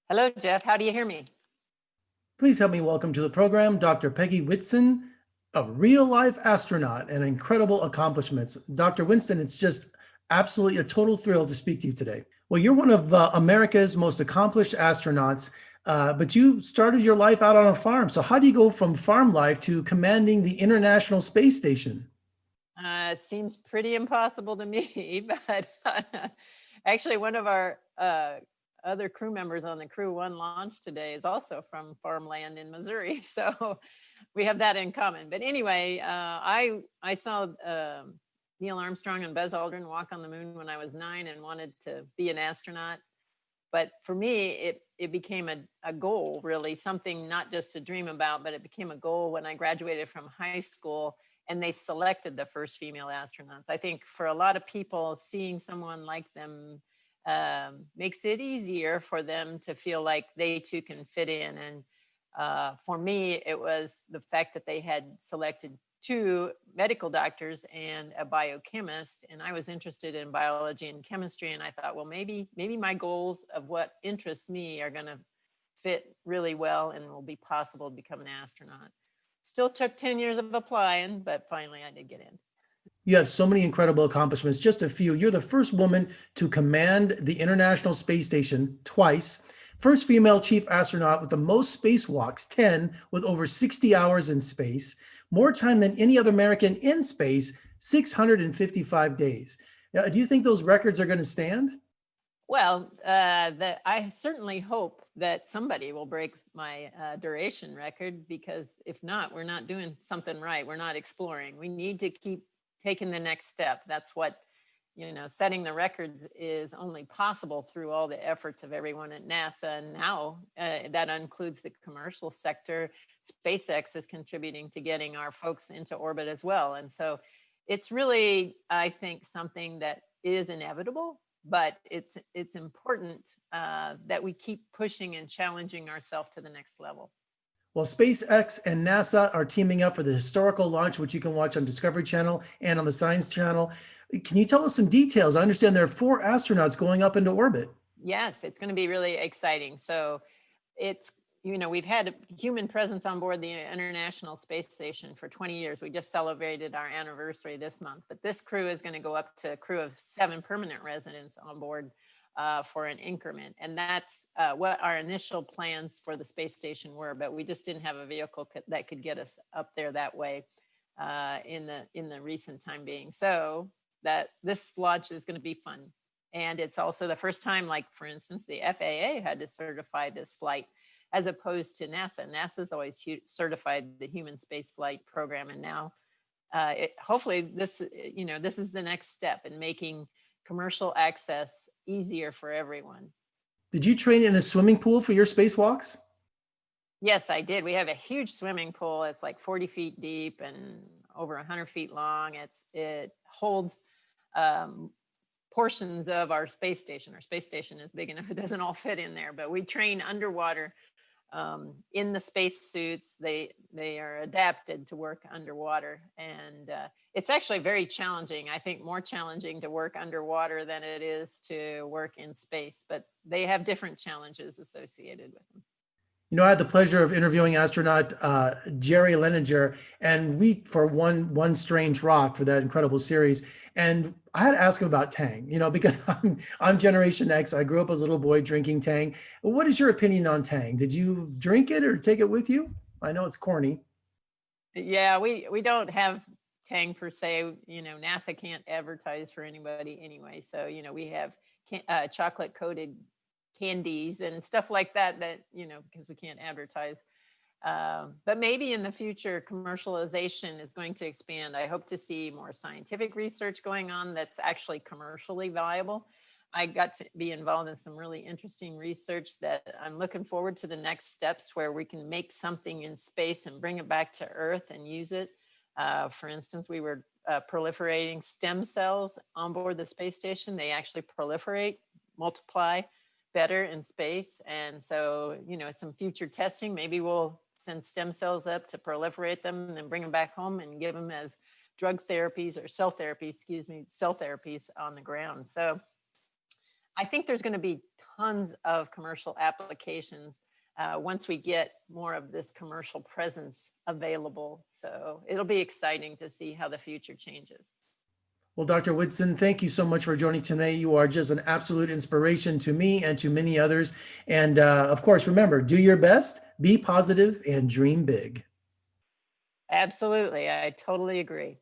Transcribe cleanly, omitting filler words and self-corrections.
Hello, Jeff. How do you hear me? Please help me welcome to the program Dr. Peggy Whitson, a real-life astronaut and incredible accomplishments. Dr. Winston, it's just absolutely a total thrill to speak to you today. Well, you're one of America's most accomplished astronauts, but you started your life out on a farm. So how do you go from farm life to commanding the International Space Station? Seems pretty impossible to me, but actually, one of our other crew members on the Crew-1 launch today is also from farmland in Missouri, so we have that in common. But anyway, I saw Neil Armstrong and Buzz Aldrin walk on the moon when I was 9 and wanted to be an astronaut. But for me, it became a goal, really, something not just to dream about, but it became a goal when I graduated from high school and they selected the first female astronauts. I think for a lot of people, seeing someone like them makes it easier for them to feel like they too can fit in. And for me, it was the fact that they had selected 2 medical doctors and a biochemist, and I was interested in biology and chemistry, and I thought, well, maybe my goals of what interests me are going to fit really well and will be possible to become an astronaut. Still took 10 years of applying, but finally I did get in. You have so many incredible accomplishments. Just a few. You're the first woman to command the International Space Station twice. First female chief astronaut with the most spacewalks, 10, with over 60 hours in space. More time than any other American in space, 655 days. Do you think those records are going to stand? Well, I certainly hope that somebody will break my duration record, because if not, we're not doing something right. We're not exploring. We need to keep taking the next step. That's what, setting the records is only possible through all the efforts of everyone at NASA. And now that includes the commercial sector. SpaceX is contributing to getting our folks into orbit as well. And so it's really, I think, something that is inevitable, but it's important that we keep pushing and challenging ourselves to the next level. Well, SpaceX and NASA are teaming up for the historical launch, which you can watch on Discovery Channel and on the Science Channel. Can you tell us some details? I understand there are 4 astronauts going up into orbit. Yes, it's going to be really exciting. So it's, we've had human presence on board the International Space Station for 20 years. We just celebrated our anniversary this month, but this crew is going to go up to a crew of 7 permanent residents on board for an increment. And that's what our initial plans for the space station were, but we just didn't have a vehicle that could get us up there that way in the recent time being. So that this launch is going to be fun. And it's also the first time, like, for instance, the FAA had to certify this flight as opposed to NASA. NASA's always certified the human space flight program. And now hopefully this is the next step in making commercial access easier for everyone. Did you train in a swimming pool for your spacewalks? Yes, I did. We have a huge swimming pool. It's like 40 feet deep and over 100 feet long. It holds portions of our space station. Our space station is big enough; it doesn't all fit in there. But we train underwater in the space suits. They are adapted to work underwater, and it's actually very challenging. I think more challenging to work underwater than it is to work in space. But they have different challenges associated with them. I had the pleasure of interviewing astronaut Jerry Leninger, and we for one strange rock for that incredible series. And I had to ask him about Tang, because I'm Generation X. I grew up as a little boy drinking Tang. What is your opinion on Tang? Did you drink it or take it with you? I know it's corny. Yeah, we don't have Tang per se. NASA can't advertise for anybody anyway. So we have chocolate coated candies and stuff like that because we can't advertise. But maybe in the future, commercialization is going to expand. I hope to see more scientific research going on that's actually commercially viable. I got to be involved in some really interesting research that I'm looking forward to the next steps where we can make something in space and bring it back to Earth and use it. For instance, we were proliferating stem cells on board the space station. They actually proliferate, multiply better in space. And so, some future testing, maybe we'll send stem cells up to proliferate them and then bring them back home and give them as drug therapies or cell therapies on the ground. So I think there's going to be tons of commercial applications once we get more of this commercial presence available. So it'll be exciting to see how the future changes. Well, Dr. Whitson, thank you so much for joining today. You are just an absolute inspiration to me and to many others. And of course, remember, do your best, be positive, and dream big. Absolutely. I totally agree.